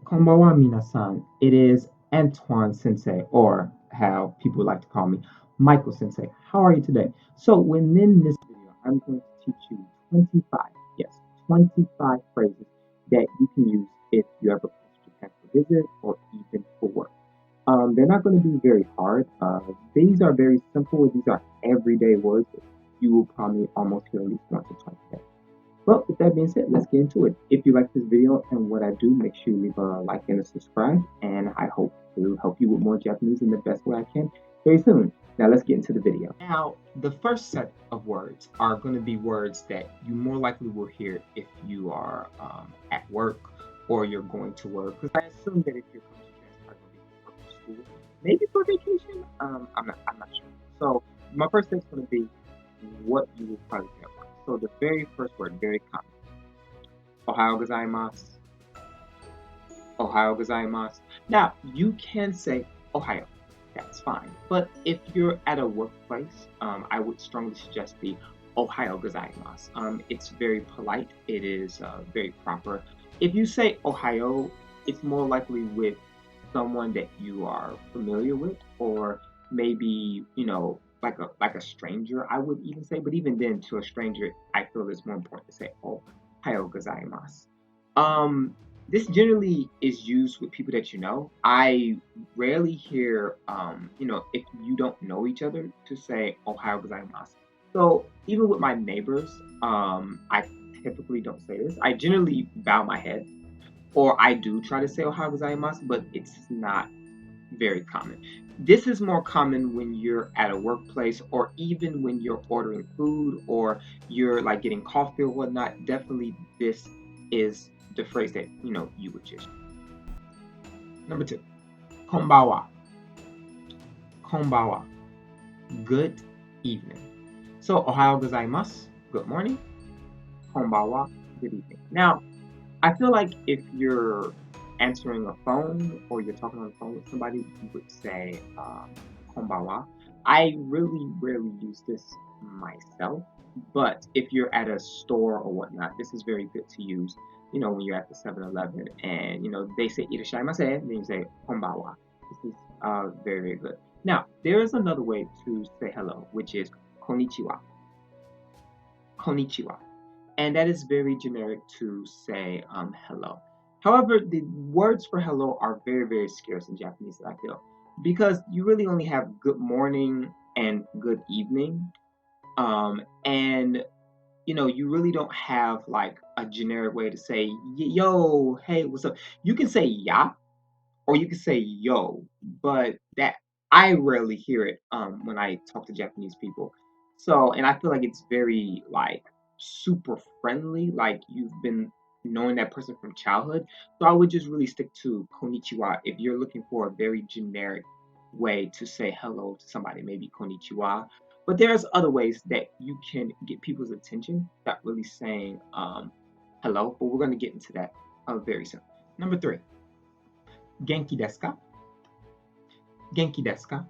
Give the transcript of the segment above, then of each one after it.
Konbawa minasan. It is Antoine Sensei, or how people like to call me, Michael Sensei. How are you today? So, within this video, I'm going to teach you 25, yes, 25 phrases that you can use if you ever come to Japan for visit or even for work. They're not going to be very hard. These are very simple. These are everyday words that you will probably almost hear at least once or twice a day. Well, with that being said, let's get into it. If you like this video and what I do, make sure you leave a like and a subscribe. And I hope to help you with more Japanese in the best way I can very soon. Now, let's get into the video. Now, the first set of words are going to be words that you more likely will hear if you are at work or you're going to work. Because I assume that if you're coming to Japan, it's probably going to be for school, maybe for vacation. I'm not sure. So, my first step is going to be what you will probably get. So the very first word, very common. Ohayou gozaimasu. Ohayou gozaimasu. Now, you can say Ohio. That's fine. But if you're at a workplace, I would strongly suggest the Ohayou gozaimasu. It's very polite. It is very proper. If you say Ohio, it's more likely with someone that you are familiar with, or maybe like a stranger. I would even say, but even then, to a stranger, I feel it's more important to say Ohayou gozaimasu. Um, this generally is used with people that you know. I rarely hear, if you don't know each other, to say Ohayou gozaimasu. So even with my neighbors, I typically don't say this. I generally bow my head, or I do try to say Ohayou gozaimasu, but it's not very common. This is more common when you're at a workplace, or even when you're ordering food, or you're like getting coffee or whatnot. Definitely, this is the phrase that you would just. Number two, konbawa. Konbawa. Good evening. So Ohayou gozaimasu, good morning. Konbawa, good evening. Now, I feel like if you're answering a phone or you're talking on the phone with somebody, you would say konbawa. I really rarely use this myself, but if you're at a store or whatnot, this is very good to use. When you're at the 7-Eleven and they say irashaimase, then you say konbawa. This is very, very good. Now, there is another way to say hello, which is konnichiwa. Konnichiwa, and that is very generic to say hello. However, the words for hello are very, very scarce in Japanese, I feel, because you really only have good morning and good evening. And you really don't have like a generic way to say yo, hey, what's up. You can say ya, or you can say yo, but that I rarely hear it when I talk to Japanese people. So, and I feel like it's very like super friendly, like you've been knowing that person from childhood. So I would just really stick to konnichiwa if you're looking for a very generic way to say hello to somebody, maybe konnichiwa. But there's other ways that you can get people's attention without really saying hello. But we're going to get into that very soon. Number three, genki desu ka? Genki desu ka?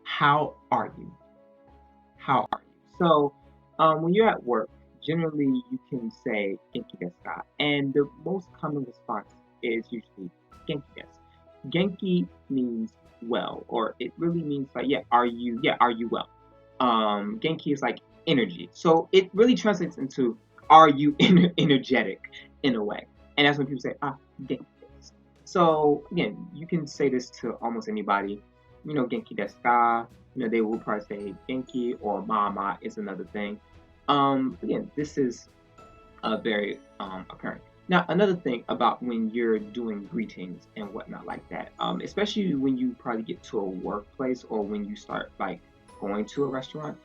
How are you? How are you? So, when you're at work, generally you can say genki desu ka, and the most common response is usually genki desu. Genki means well, or it really means like, are you well? Genki is like energy, so it really translates into are you energetic in a way, and that's when people say genki desu. So again, you can say this to almost anybody. Genki desu ka? They will probably say genki, or mama is another thing. Again, this is very apparent. Now, another thing about when you're doing greetings and whatnot like that, especially when you probably get to a workplace or when you start like going to a restaurant,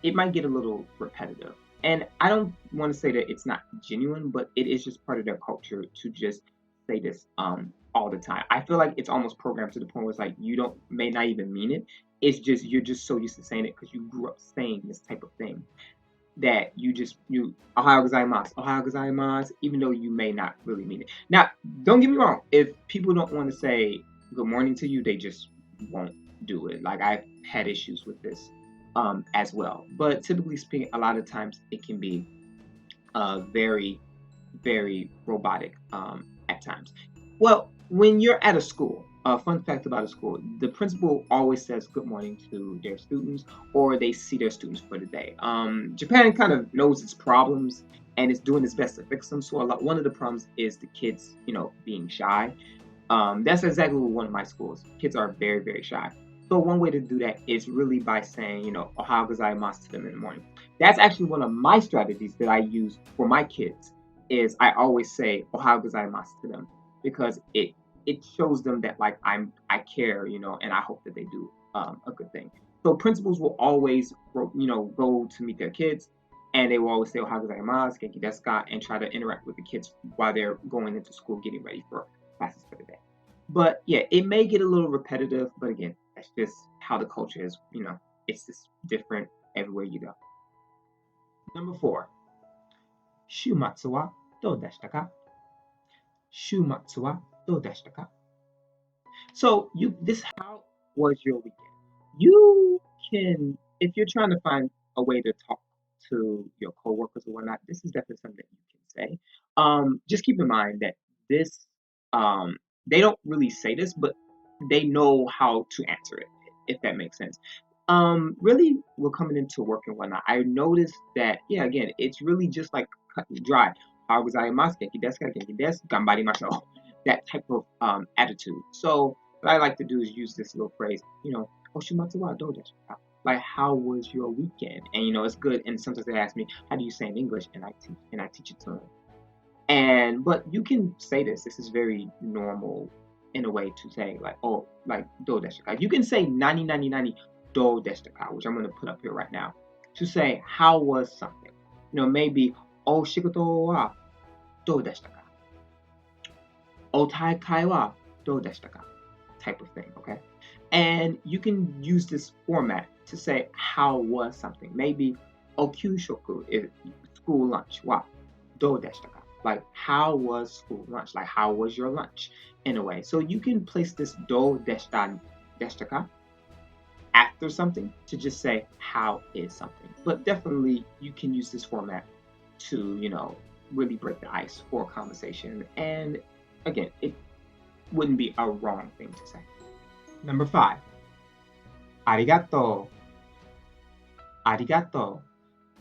it might get a little repetitive. And I don't want to say that it's not genuine, but it is just part of their culture to just say this all the time. I feel like it's almost programmed to the point where it's like you don't may not even mean it. It's just you're just so used to saying it because you grew up saying this type of thing that you Ohayou gozaimasu, Ohayou gozaimasu, even though you may not really mean it. Now, don't get me wrong. If people don't want to say good morning to you, they just won't do it. Like I've had issues with this as well. But typically speaking, a lot of times it can be very, very robotic at times. Well, when you're at a school, a fun fact about a school, the principal always says good morning to their students, or they see their students for the day. Japan kind of knows its problems and is doing its best to fix them. So one of the problems is the kids, being shy. That's exactly what one of my schools. Kids are very, very shy. So one way to do that is really by saying, "Ohayou gozaimasu" to them in the morning. That's actually one of my strategies that I use for my kids. Is I always say "Ohayou gozaimasu" to them because it shows them that like I care, and I hope that they do a good thing. So principals will always, go to meet their kids, and they will always say "Ohayou gozaimasu," "Genki desu ka," and try to interact with the kids while they're going into school, getting ready for classes for the day. But yeah, it may get a little repetitive, but again, that's just how the culture is. It's just different everywhere you go. Number 4, Shumatsu wa dou deshita ka? Shumatsu wa dou deshita ka? So how was your weekend? You can, if you're trying to find a way to talk to your coworkers or whatnot, this is definitely something that you can say. Just keep in mind that this, um, they don't really say this, but they know how to answer it, if that makes sense. Really, we're coming into work and whatnot. I noticed that, yeah, again, it's really just like cut and dry. How was I genki desu ka, genki desu, ganbarimashou. That type of attitude. So what I like to do is use this little phrase, Oshimatsu wa dou desu ka? Like, how was your weekend? And it's good. And sometimes they ask me, how do you say in English? And I teach it to them. But you can say this. This is very normal in a way to say like, oh, like do desu ka. You can say nani nani nani do desu ka, which I'm going to put up here right now, to say how was something. Maybe o shikoto wa do desu ka. O taikai wa do desu ka, type of thing. Okay, and you can use this format to say how was something. Maybe o kyushoku is school lunch wa do desu ka. Like, how was school lunch? Like, how was your lunch? In a way. So you can place this do deshita ka after something to just say, how is something? But definitely, you can use this format to, really break the ice for a conversation. And again, it wouldn't be a wrong thing to say. Number 5, arigato. Arigato.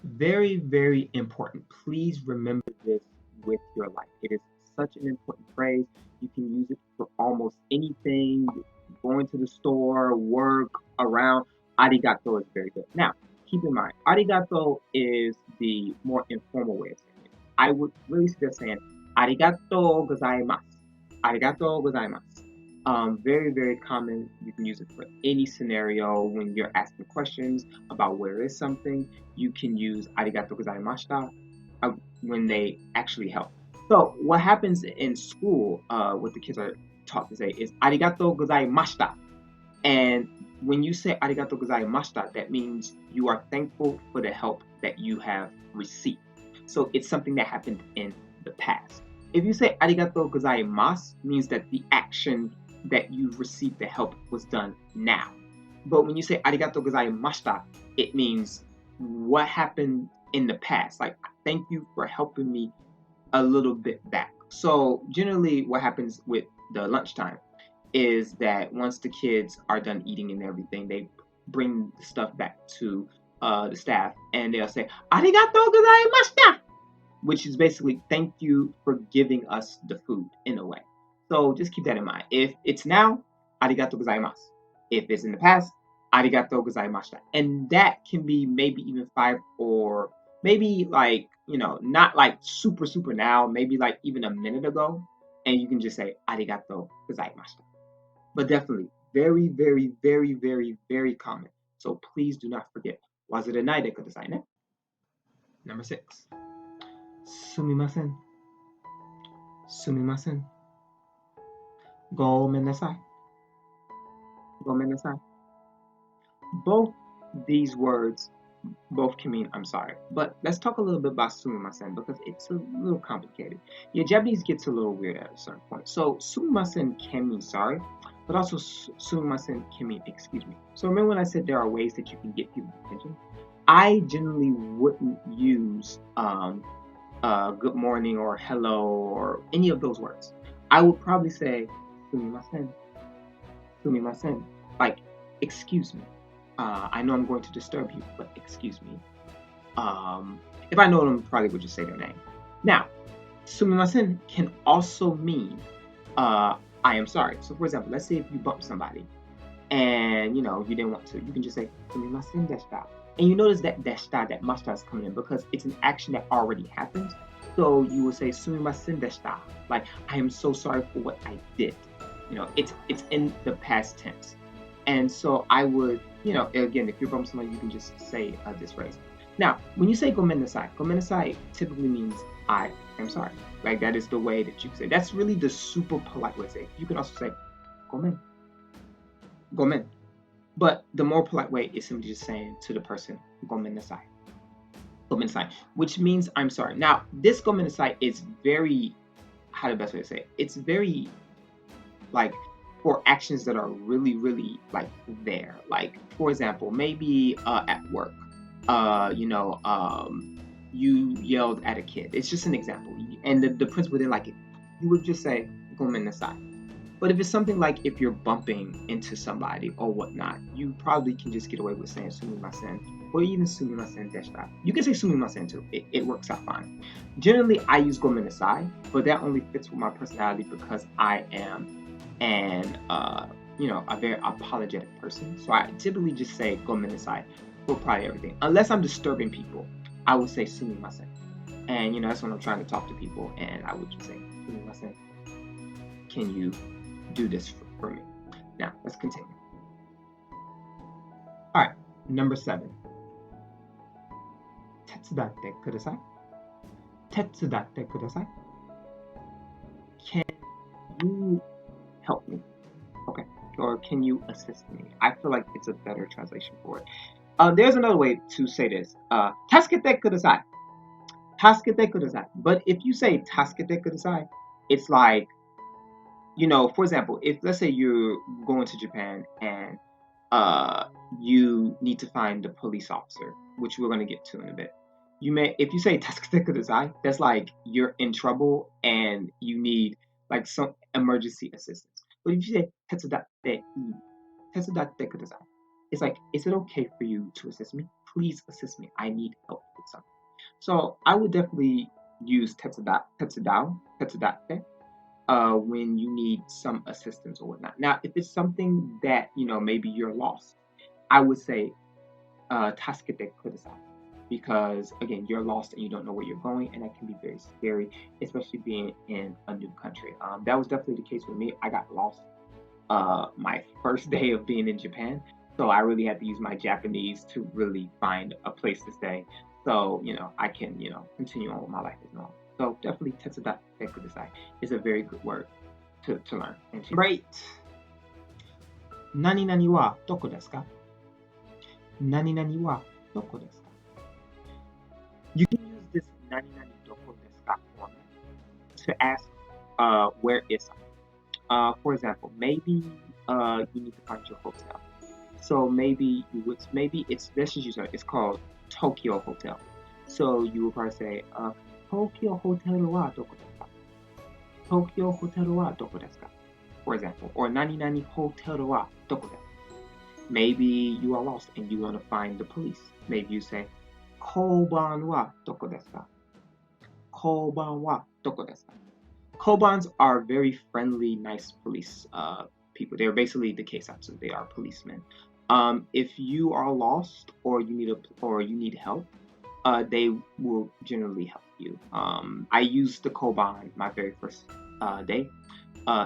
Very, very important. Please remember this with your life. It is such an important phrase. You can use it for almost anything. Going to the store, work, around. Arigato is very good. Now, keep in mind, arigato is the more informal way of saying it. I would really suggest saying arigato gozaimasu. Arigato gozaimasu. Very, very common. You can use it for any scenario when you're asking questions about where is something. You can use arigato gozaimashita when they actually help. So what happens in school, what the kids are taught to say is arigato gozaimashita. And when you say arigato gozaimashita, that means you are thankful for the help that you have received. So it's something that happened in the past. If you say arigato gozaimasu, means that the action that you've received the help was done now. But when you say arigato gozaimashita, it means what happened in the past. Like, thank you for helping me a little bit back. So generally what happens with the lunchtime is that once the kids are done eating and everything, they bring the stuff back to the staff and they'll say, arigato gozaimashita, which is basically thank you for giving us the food in a way. So just keep that in mind. If it's now, arigato gozaimasu. If it's in the past, arigato gozaimashita. And that can be maybe even 5 or maybe like, not like super, super now, maybe like even a minute ago. And you can just say arigato gozaimashita. But definitely very, very, very, very, very common. So please do not forget. Wazurenai de kudasai ne. Number 6. Sumimasen. Sumimasen. Gomennasai. Gomennasai. Both these words both can mean I'm sorry. But let's talk a little bit about sumimasen because it's a little complicated. Yeah, Japanese gets a little weird at a certain point. So sumimasen can mean sorry, but also sumimasen can mean excuse me. So remember when I said there are ways that you can get people's attention? I generally wouldn't use good morning or hello or any of those words. I would probably say sumimasen, sumimasen. Like, excuse me. I know I'm going to disturb you, but excuse me. If I know them, probably would just say their name. Now, sumimasen can also mean I am sorry. So, for example, let's say if you bump somebody and you didn't want to, you can just say sumimasen deshita. And you notice that deshita, that mashita is coming in because it's an action that already happened. So you will say sumimasen deshita, like I am so sorry for what I did. It's in the past tense. And so I would, again, if you're bumping somebody, you can just say this phrase. Now, when you say gomen nasai typically means I am sorry. Like that is the way that you say. That's really the super polite way to say it. You can also say gomen, gomen. But the more polite way is simply just saying to the person, gomen nasai. Gomen nasai, which means I'm sorry. Now, this gomen nasai is very, how the best way to say it? It's very, like, for actions that are really, really, like, there. Like, for example, maybe at work, you yelled at a kid. It's just an example. And the principal didn't like it. You would just say, gomen nasai. But if it's something like if you're bumping into somebody or whatnot, you probably can just get away with saying sumimasen or even sumimasen deshita. You can say sumimasen too. It works out fine. Generally, I use gomen nasai, but that only fits with my personality because I am a very apologetic person. So I typically just say gomen nasai for probably everything. Unless I'm disturbing people, I would say sumimasen. And that's when I'm trying to talk to people, and I would just say sumimasen. Can you do this for me? Now, let's continue. All right, number 7. Tetsudatte kudasai. Tetsudatte kudasai. Can you help me? Okay. Or can you assist me? I feel like it's a better translation for it. There's another way to say this. Tasukete kudasai. Tasukete kudasai. But if you say tasukete kudasai, it's like, for example, if let's say you're going to Japan and you need to find the police officer, which we're going to get to in a bit. If you say tasukete kudasai, that's like you're in trouble and you need like some emergency assistance. But if you say tetsudatte kudasai, it's like, is it okay for you to assist me? Please assist me. I need help with something. So I would definitely use tetsudatte when you need some assistance or whatnot. Now, if it's something that, maybe you're lost, I would say tasukete kudasai. Because, again, you're lost and you don't know where you're going, and that can be very scary, especially being in a new country. That was definitely the case with me. I got lost my first day of being in Japan, so I really had to use my Japanese to really find a place to stay. So, I can, continue on with my life as normal. So definitely tetsudatte kudasai is a very good word to learn. Great. Nani nani wa doko desu ka? Nani nani wa doko desu ka? You can use this nani nani doko desu ka format to ask where is something. For example, maybe you need to find your hotel. So maybe it's, let's just use it. It's called Tokyo Hotel. So you would probably say Tokyo Hotel wa doko desu ka? Tokyo Hotel wa doko desu ka? For example, or nani nani hotel wa doko desu ka? Maybe you are lost and you want to find the police. Maybe you say koban wa doko desu ka? Koban wa doko desu ka? Kobans are very friendly, nice police people. They're basically the keisatsu. They are policemen. If you are lost or you need help, they will generally help you. I used the koban my very first day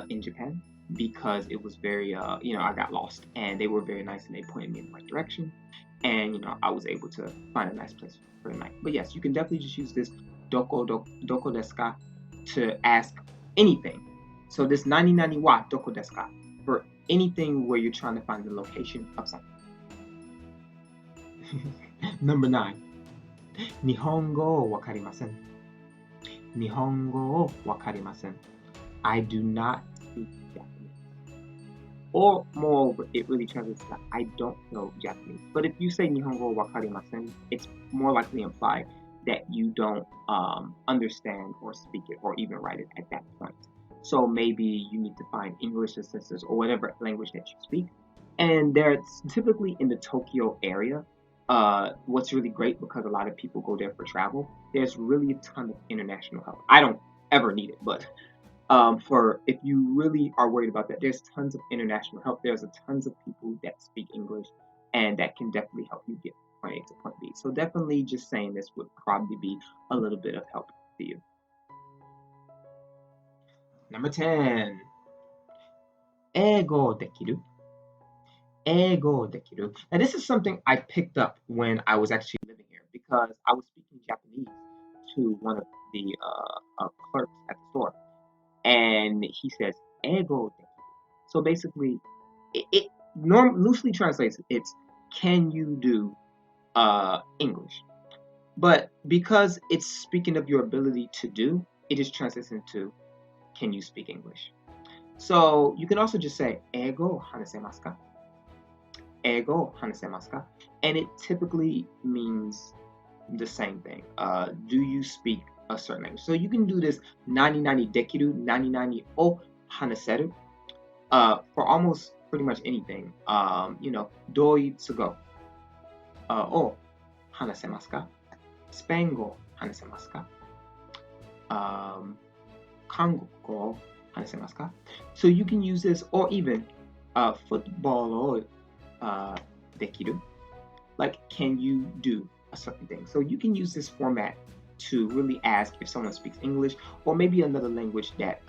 in Japan because it was very, I got lost and they were very nice and they pointed me in the right direction. And, I was able to find a nice place for the night. But yes, you can definitely just use this doko desu ka to ask anything. So this nani nani wa doko desu ka for anything where you're trying to find the location of something. Number 9. Nihongo o wakarimasen. Nihongo o wakarimasen. I do not speak Japanese. Or moreover, it really translates to I don't know Japanese. But if you say Nihongo wa wakarimasen, it's more likely implied that you don't understand or speak it or even write it at that point. So maybe you need to find English assistants or whatever language that you speak. And they're typically in the Tokyo area. What's really great, because a lot of people go there for travel, there's really a ton of international help. I don't ever need it, but for if you really are worried about that, there's tons of international help. There's a tons of people that speak English, and that can definitely help you get point A to point B. So definitely just saying this would probably be a little bit of help for you. Number 10. 英語できる? 英語できる? Now this is something I picked up when I was actually living here, because I was speaking Japanese to one of the clerks at the store, and he says 英語できる. So basically, it loosely translates, it's can you do English? But because it's speaking of your ability to do, it just translates into can you speak English? So you can also just say 英語話せますか? 英語話せますか? And it typically means the same thing. Do you speak a certain language? So you can do this 何々できる, 何々を話せる, for almost pretty much anything. ドイツ語を話せますか? スペイン語話せますか? 韓国語話せますか? So you can use this, or even football をできる? Like, can you do a certain thing? So you can use this format to really ask if someone speaks English or maybe another language that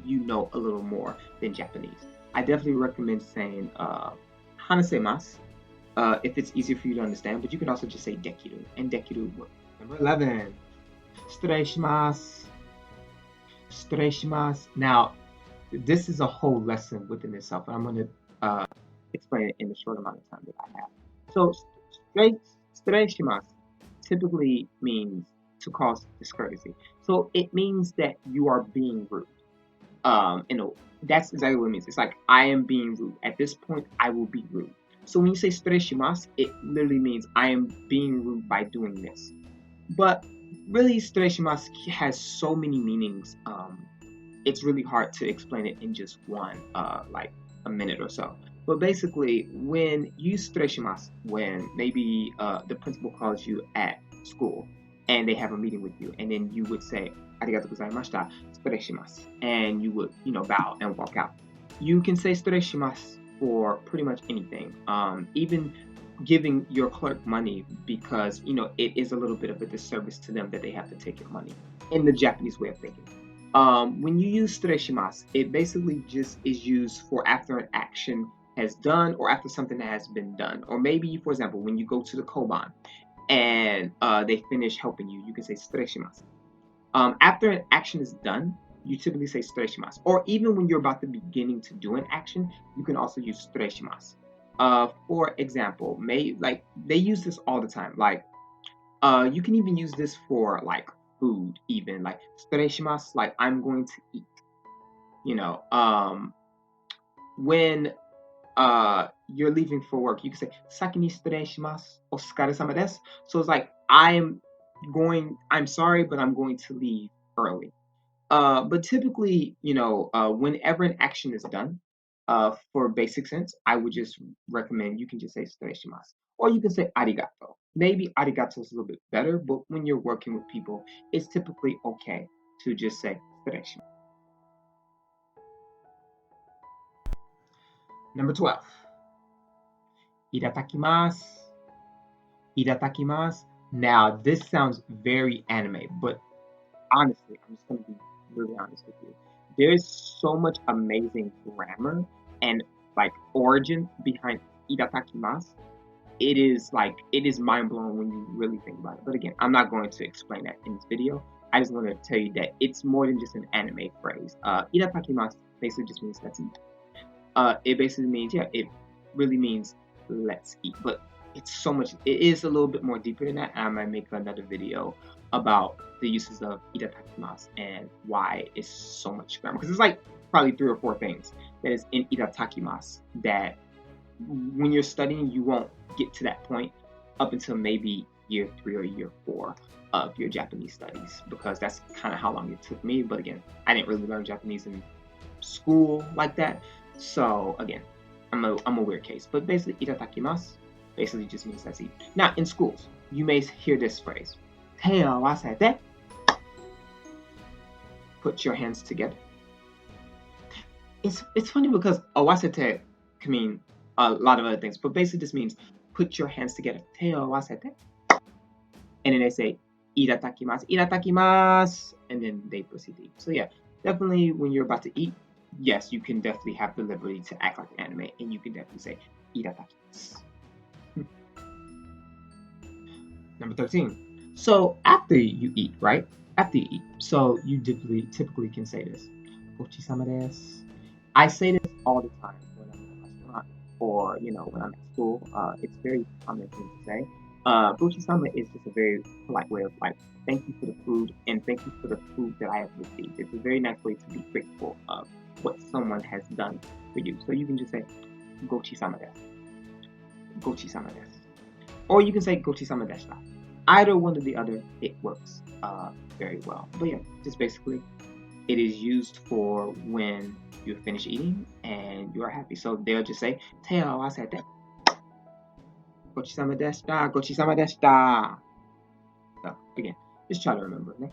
you know a little more than Japanese. I definitely recommend saying 話せます if it's easier for you to understand, but you can also just say できる, and できる work. Number 11. 失礼します. 失礼します. Now, this is a whole lesson within itself, and I'm going to explain it in the short amount of time that I have. So, 失礼します typically means to cause discourtesy. So it means that you are being rude. That's exactly what it means. It's like, I am being rude. At this point, I will be rude. So when you say 失礼します, it literally means I am being rude by doing this. But really, 失礼します has so many meanings. It's really hard to explain it in just one, like a minute or so. But basically, when you 失礼します, when maybe the principal calls you at school and they have a meeting with you, and then you would say ありがとうございました, 失礼します, and you would, bow and walk out. You can say 失礼します for pretty much anything, even giving your clerk money, because it is a little bit of a disservice to them that they have to take your money, in the Japanese way of thinking. When you use 失礼します, it basically just is used for after an action has done or after something that has been done. Or maybe, for example, when you go to the koban and they finish helping you, you can say 失礼します. After an action is done, you typically say 失礼します. Or even when you're about to beginning to do an action, you can also use 失礼します. For example, they use this all the time. Like, you can even use this for like food, even like 失礼します, like I'm going to eat. When you're leaving for work, you can say 先に失礼します. お疲れ様です. So it's like, I'm sorry, but I'm going to leave early. But typically, whenever an action is done, for basic sense, I would just recommend you can just say 失礼します. Or you can say ありがとう. Maybe ありがとう is a little bit better, but when you're working with people, it's typically okay to just say 失礼します. Number 12. いただきます. いただきます. Now, this sounds very anime, but honestly, I'm just going to be really honest with you. There's so much amazing grammar and like origin behind いただきます. It is mind blowing when you really think about it. But again, I'm not going to explain that in this video. I just want to tell you that it's more than just an anime phrase. いただきます basically just means let's eat. It basically means, it really means let's eat. But it is a little bit more deeper than that. I might make another video about the uses of いただきます and why it's so much grammar. Because it's like probably 3 or 4 things that is in いただきます that when you're studying, you won't get to that point up until maybe year 3 or year 4 of your Japanese studies, because that's kind of how long it took me. But again, I didn't really learn Japanese in school like that. So again, I'm a weird case. But basically, itadakimasu basically just means let's eat. Now, in schools, you may hear this phrase, "Te o awasete," put your hands together. It's funny because awasete can mean a lot of other things, but basically this means put your hands together. Te o awasete. And then they say itadakimasu, itadakimasu, and then they proceed to eat. So yeah, definitely when you're about to eat, yes, you can definitely have the liberty to act like an anime, and you can definitely say itadakimasu. Number 13. So after you eat, right? After you eat, so you typically can say this. Gochisama desu. I say this all the time when I'm in a restaurant or when I'm at school. It's very common thing to say. Gochisama is just a very polite way of like thank you for the food and thank you for the food that I have received. It's a very nice way to be grateful of what someone has done for you. So you can just say Gochisama desu. Gochisama desu. Or you can say Gochisama deshita. Either one or the other, it works very well. But yeah, just basically, it is used for when you finish eating and you are happy. So they'll just say, "Te o awasete." Gochisama deshita, gochisama deshita. So again, just try to remember it.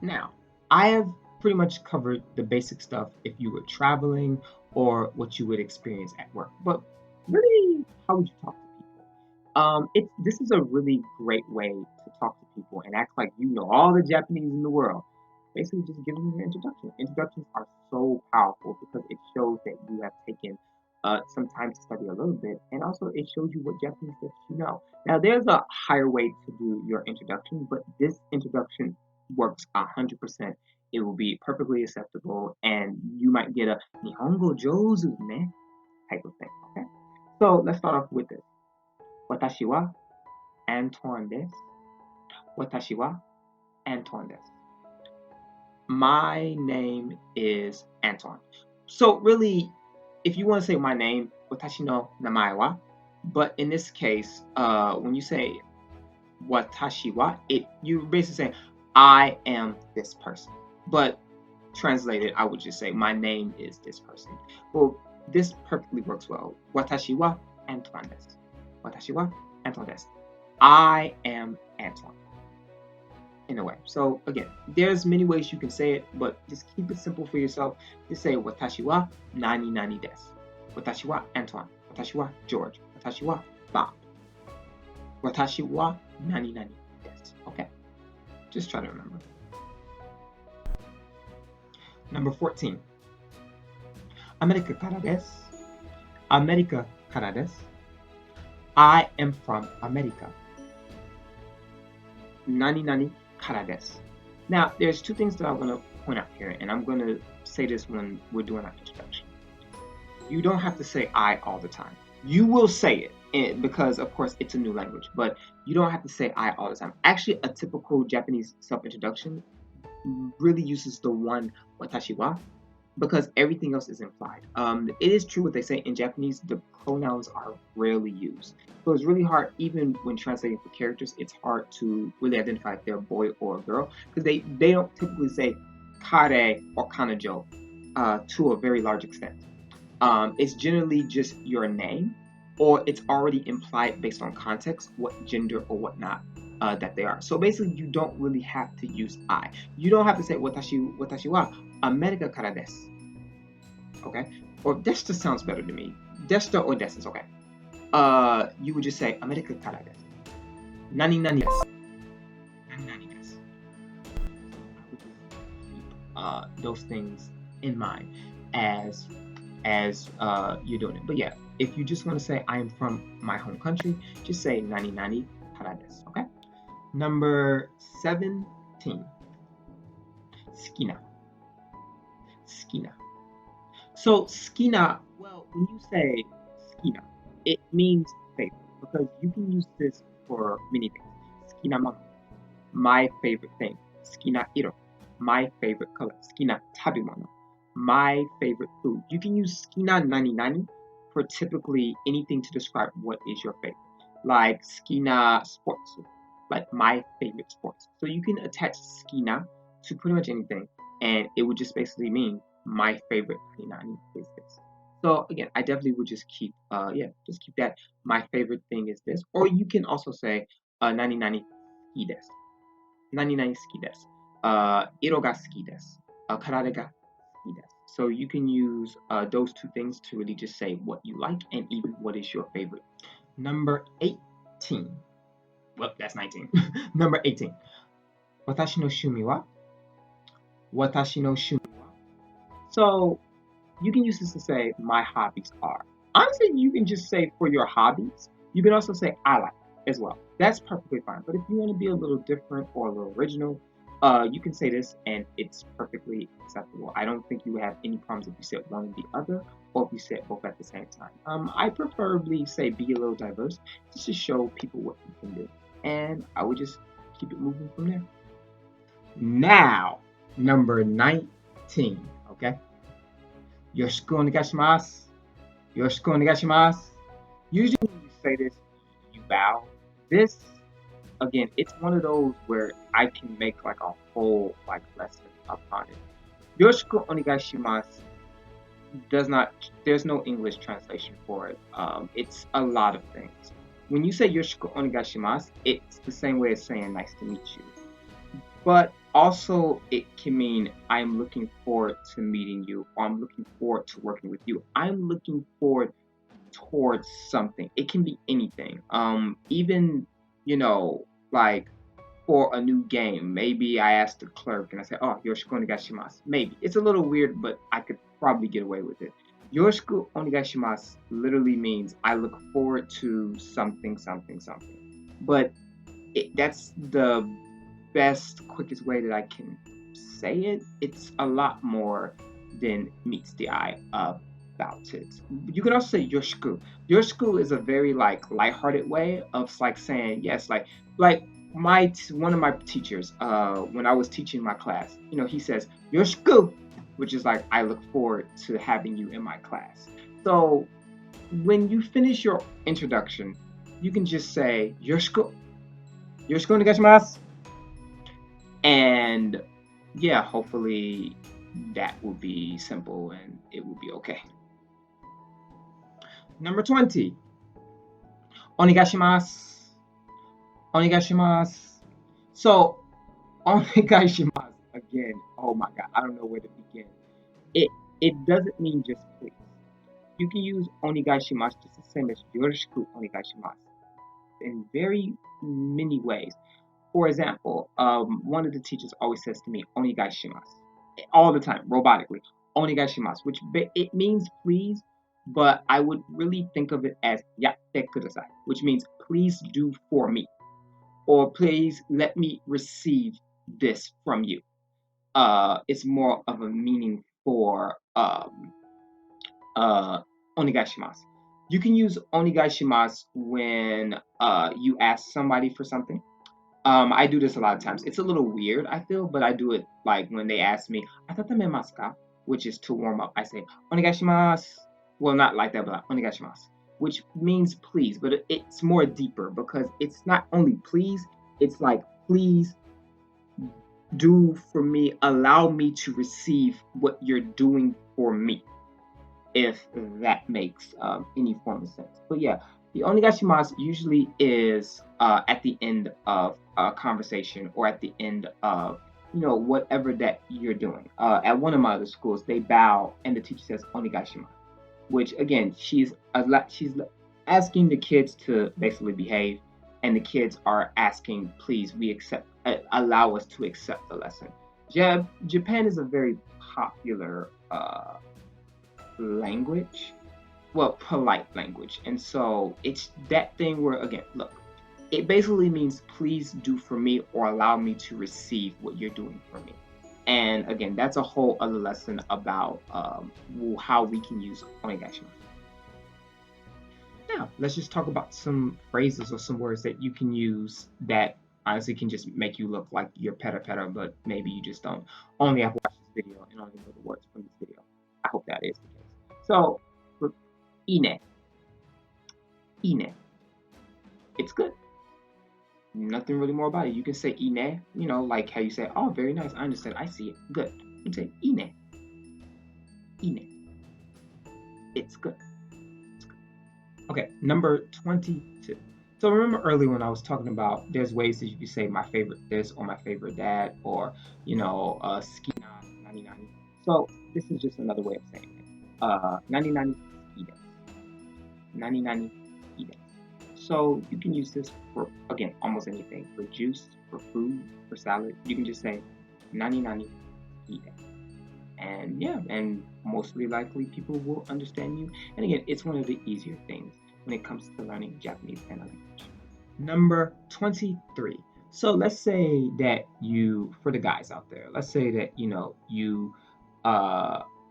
Now, I have pretty much covered the basic stuff if you were traveling or what you would experience at work. But really, how would you talk to people? This is a really great way to talk to people and act like you know all the Japanese in the world. Basically, just give them your introduction. Introductions are so powerful because it shows that you have taken some time to study a little bit, and also it shows you what Japanese that you know. Now, there's a higher way to do your introduction, but this introduction works 100%. It will be perfectly acceptable, and you might get a Nihongo Jozu ne type of thing. Okay, so let's start off with this. Watashi wa Antoine desu. Watashi wa Antoine desu. My name is Antoine. So really, if you want to say my name, watashi no namae wa. But in this case, when you say watashi wa, you basically say I am this person. But translated, I would just say my name is this person. Well, this perfectly works well. Watashi wa Antoine desu. Watashi wa Antoine desu. I am Antoine. In a way. So again, there's many ways you can say it, but just keep it simple for yourself. Just say watashi wa nani nani desu. Watashi wa Antoine. Watashi wa George. Watashi wa Bob. Watashi wa nani nani desu. Okay. Just try to remember. Number 14. America kara desu. America kara desu. I am from America. Nani nani kara desu. Now, there's two things that I want to point out here, and I'm going to say this when we're doing our introduction. You don't have to say I all the time. You will say it because, of course, it's a new language, but you don't have to say I all the time. Actually, a typical Japanese self-introduction really uses the one watashi wa because everything else is implied. It is true what they say in Japanese, the pronouns are rarely used. So it's really hard, even when translating for characters, it's hard to really identify if they're a boy or a girl because they don't typically say kare or kanajo to a very large extent. It's generally just your name or it's already implied based on context what gender or whatnot that they are. So basically, you don't really have to use I. You don't have to say watashi wa America kara desu. Okay? Or deshita sounds better to me. Deshita or desu is okay. You would just say America kara desu. Nani nani desu. Nani nani desu. I would just keep those things in mind as you're doing it. But yeah, if you just want to say I am from my home country, just say nani nani kara desu. Okay? Number 17. Skina. Skina. So skina, well, when you say skina, it means favorite because you can use this for many things. Skina mono, my favorite thing. Skina iro, my favorite color. Skina tabemono, my favorite food. You can use skina nani nani for typically anything to describe what is your favorite. like skina sports, like my favorite sports. So you can attach skina to pretty much anything, and it would just basically mean my favorite Hinani is this. So again, I definitely would just keep, yeah, just keep that. My favorite thing is this, or you can also say, nani nani ski desu, nani nani ski desu, iro ga ski desu, karare ga ski desu. So you can use those two things to really just say what you like and even what is your favorite. Number 18. Well, that's 19. Number 18. Watashi no shumi wa? Watashi no shumi wa? So you can use this to say my hobbies are. Honestly, you can just say for your hobbies. You can also say I like as well. That's perfectly fine. But if you want to be a little different or a little original, you can say this and it's perfectly acceptable. I don't think you would have any problems if you said one or the other, or if you said both at the same time. I preferably say be a little diverse just to show people what you can do. And I would just keep it moving from there. Now, number 19, okay? Yoroshiku onegaishimasu. Yoroshiku onegaishimasu. Usually when you say this, you bow. This, again, it's one of those where I can make like a whole like lesson upon it. Yoroshiku onegaishimasu does not, there's no English translation for it. It's a lot of things. When you say Yoroshiku onegaishimasu, it's the same way as saying nice to meet you. But also, it can mean I'm looking forward to meeting you, or I'm looking forward to working with you. I'm looking forward towards something. It can be anything. Even, you know, like for a new game, maybe I ask the clerk and I say, "Oh, yoroshiku onegaishimasu." Maybe it's a little weird, but I could probably get away with it. Yoroshiku onegaishimasu literally means I look forward to something, something, something. But that's the best, quickest way that I can say it. It's a lot more than meets the eye about it. You can also say yoshku. Yoshku is a very like lighthearted way of like saying yes, like one of my teachers when I was teaching my class, you know, he says yoshku, which is like I look forward to having you in my class. So when you finish your introduction, you can just say yoshku, yoshku onegaishimasu, and yeah, hopefully that will be simple and it will be okay. Number 20. Onegashimasu. Onegashimasu. So, onegashimasu, again, oh my god, I don't know where to begin. It it doesn't mean just please. You can use onegashimasu just the same as yoroshiku onegashimasu in very many ways. For example, one of the teachers always says to me, "Onegaishimasu," all the time, robotically, "Onegaishimasu," which it means please, but I would really think of it as "yatte kudasai," which means please do for me, or please let me receive this from you. It's more of a meaning for onegaishimasu. You can use onegaishimasu when you ask somebody for something. I do this a lot of times. It's a little weird, I feel, but I do it like when they ask me, "Atatame ka?" Which is to warm up. I say, "Onegaishimasu." Well, not like that, but like, "Onegaishimasu," which means please, but it's more deeper because it's not only please, it's like please do for me, allow me to receive what you're doing for me, if that makes any form of sense. But yeah, the onegashimasu usually is at the end of a conversation or at the end of whatever that you're doing. At one of my other schools, they bow and the teacher says onegashimasu, which again she's asking the kids to basically behave, and the kids are asking, please, we accept, allow us to accept the lesson. Japan is a very popular language, well, polite language. And so it's that thing where, again, look, it basically means please do for me or allow me to receive what you're doing for me. And again, that's a whole other lesson about how we can use onegaishimasu. Now, let's just talk about some phrases or some words that you can use that honestly can just make you look like you're peta, but maybe you just don't only have watched this video and only know the words from this video. I hope that is the case. So, ine, ine. It's good. Nothing really more about it. You can say ine, like how you say, oh, very nice. I understand. I see it. Good. You can say ine, ine. It's good. Okay, number 22. So remember earlier when I was talking about there's ways that you can say my favorite this or my favorite that or skina nani nani. So this is just another way of saying it. Nani nani ide. Nani nani ide. So you can use this for again almost anything. For juice, for food, for salad. You can just say nani nani ide. And yeah, and mostly likely people will understand you. And again, it's one of the easier things when it comes to learning Japanese and a language. Number 23. So let's say that you, for the guys out there, let's say that you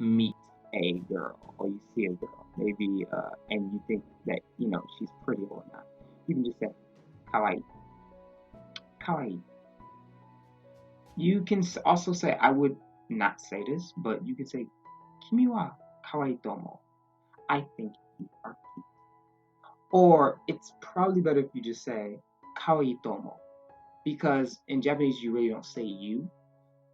meet a girl or you see a girl, maybe and you think that she's pretty or not. You can just say kawaii, kawaii. You can also say, I would not say this, but you can say, Kimi wa kawaii tomo. I think you are cute. Or it's probably better if you just say kawaii tomo. Because in Japanese, you really don't say you.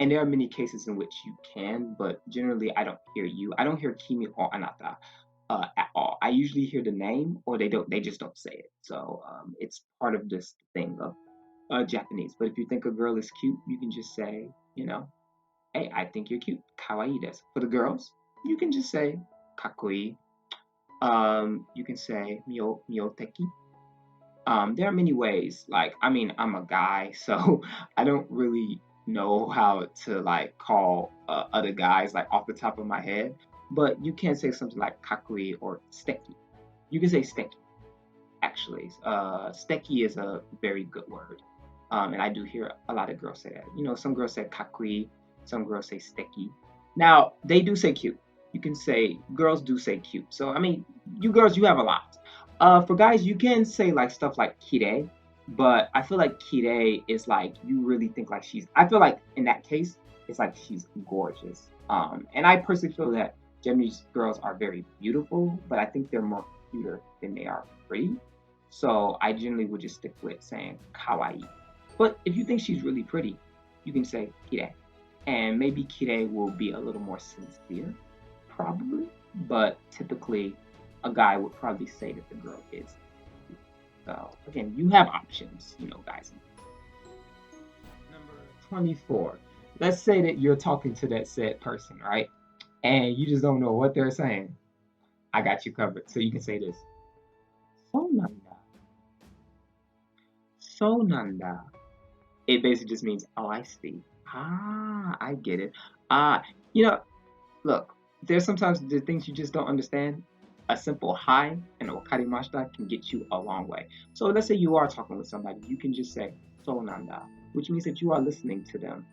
And there are many cases in which you can, but generally, I don't hear you. I don't hear kimi or anata at all. I usually hear the name, or they don't. They just don't say it. So it's part of this thing of Japanese. But if you think a girl is cute, you can just say, hey, I think you're cute. Kawaii desu. For the girls, you can just say kakoi. You can say mioteki. There are many ways. Like, I mean, I'm a guy, so I don't really know how to like call other guys like off the top of my head. But you can say something like kakui or steki. You can say steki, actually. Steki is a very good word. And I do hear a lot of girls say that. Some girls say kakui, some girls say steki. Now, they do say cute. You can say, girls do say cute. So, I mean, you girls, you have a lot. For guys, you can say like stuff like kire, but I feel like kire is like, you really think like I feel like in that case, it's like she's gorgeous. And I personally feel that Japanese girls are very beautiful, but I think they're more cuter than they are pretty. So I generally would just stick with saying kawaii. But if you think she's really pretty, you can say kire. And maybe kire will be a little more sincere, probably. But typically, a guy would probably say that the girl is cute. So again, you have options, guys. Number 24. Let's say that you're talking to that said person, right? And you just don't know what they're saying. I got you covered. So you can say this. So nanda. So nanda. It basically just means, oh, I see. Ah, I get it. Ah, you know, look, there's sometimes the things you just don't understand. A simple hi and okarimashita can get you a long way. So let's say you are talking with somebody, you can just say so nanda, which means that you are listening to them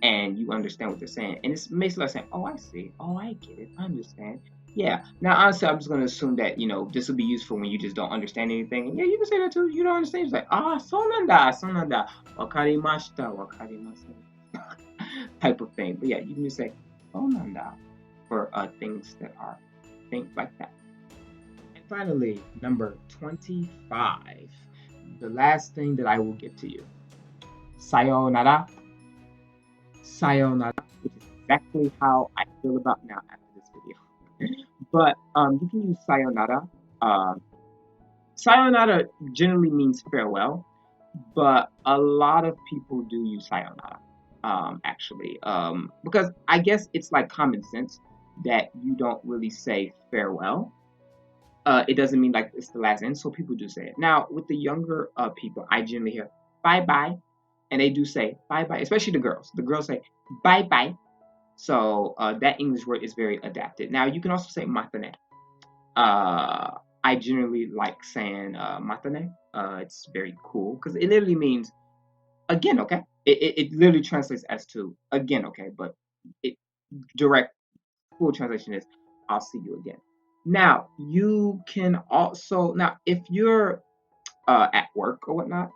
and you understand what they're saying. And it's basically like saying, oh, I see. Oh, I get it. I understand. Yeah. Now, honestly, I'm just going to assume that, this will be useful when you just don't understand anything. And yeah, you can say that too. You don't understand. It's like, so nanda, wakarimashita, wakarimashita, type of thing. But yeah, you can just say, so nanda, for things that are things like that. And finally, number 25, the last thing that I will give to you. Sayonara. Sayonara, which is exactly how I feel about now after this video. But you can use sayonara. Um, sayonara generally means farewell, but a lot of people do use sayonara, actually, because I guess it's like common sense that you don't really say farewell. It doesn't mean like it's the last end, so people do say it. Now, with the younger people, I generally hear bye bye, and they do say bye bye, especially the girls. The girls say bye bye. So that English word is very adapted. Now, you can also say matane. I generally like saying matane. It's very cool because it literally means again, okay? It literally translates as to again, okay? But it direct full translation is I'll see you again. Now, you can also, now, if you're at work or whatnot,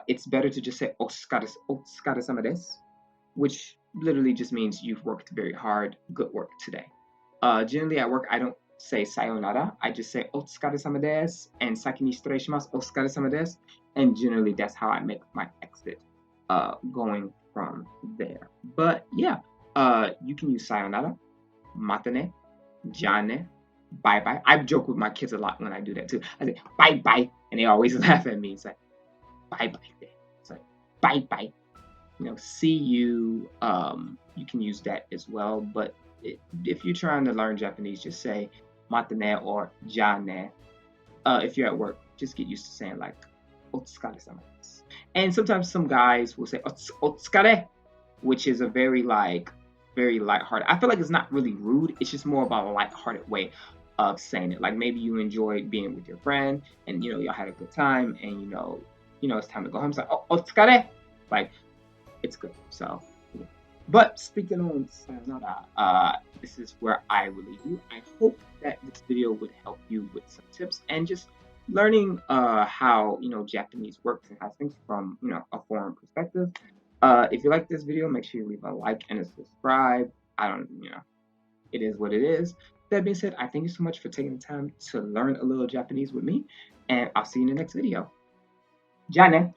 it's better to just say otsukare-sama desu, which literally just means you've worked very hard, good work today. Generally at work, I don't say sayonara, I just say otsukare-sama desu and saki ni shitore shimasu, otsukare-sama desu. And generally, that's how I make my exit going from there. But yeah, you can use sayonara, matane, jane, bye bye. I joke with my kids a lot when I do that too. I say bye bye, and they always laugh at me. It's like bye bye. It's like bye bye. See you. You can use that as well. But if you're trying to learn Japanese, just say matane or jane. If you're at work, just get used to saying like otsukare-sama desu. And sometimes some guys will say otsukare, which is a very lighthearted. I feel like it's not really rude. It's just more about a lighthearted way of saying it. Like maybe you enjoyed being with your friend, and y'all had a good time, and it's time to go home. It's like otsukare, like it's good. So, yeah. But speaking on sayonara, this is where I will leave you. I hope that this video would help you with some tips and just learning how Japanese works and how things from a foreign perspective. If you like this video, make sure you leave a like and a subscribe. I don't, it is what it is. That being said, I thank you so much for taking the time to learn a little Japanese with me, and I'll see you in the next video. Ja ne!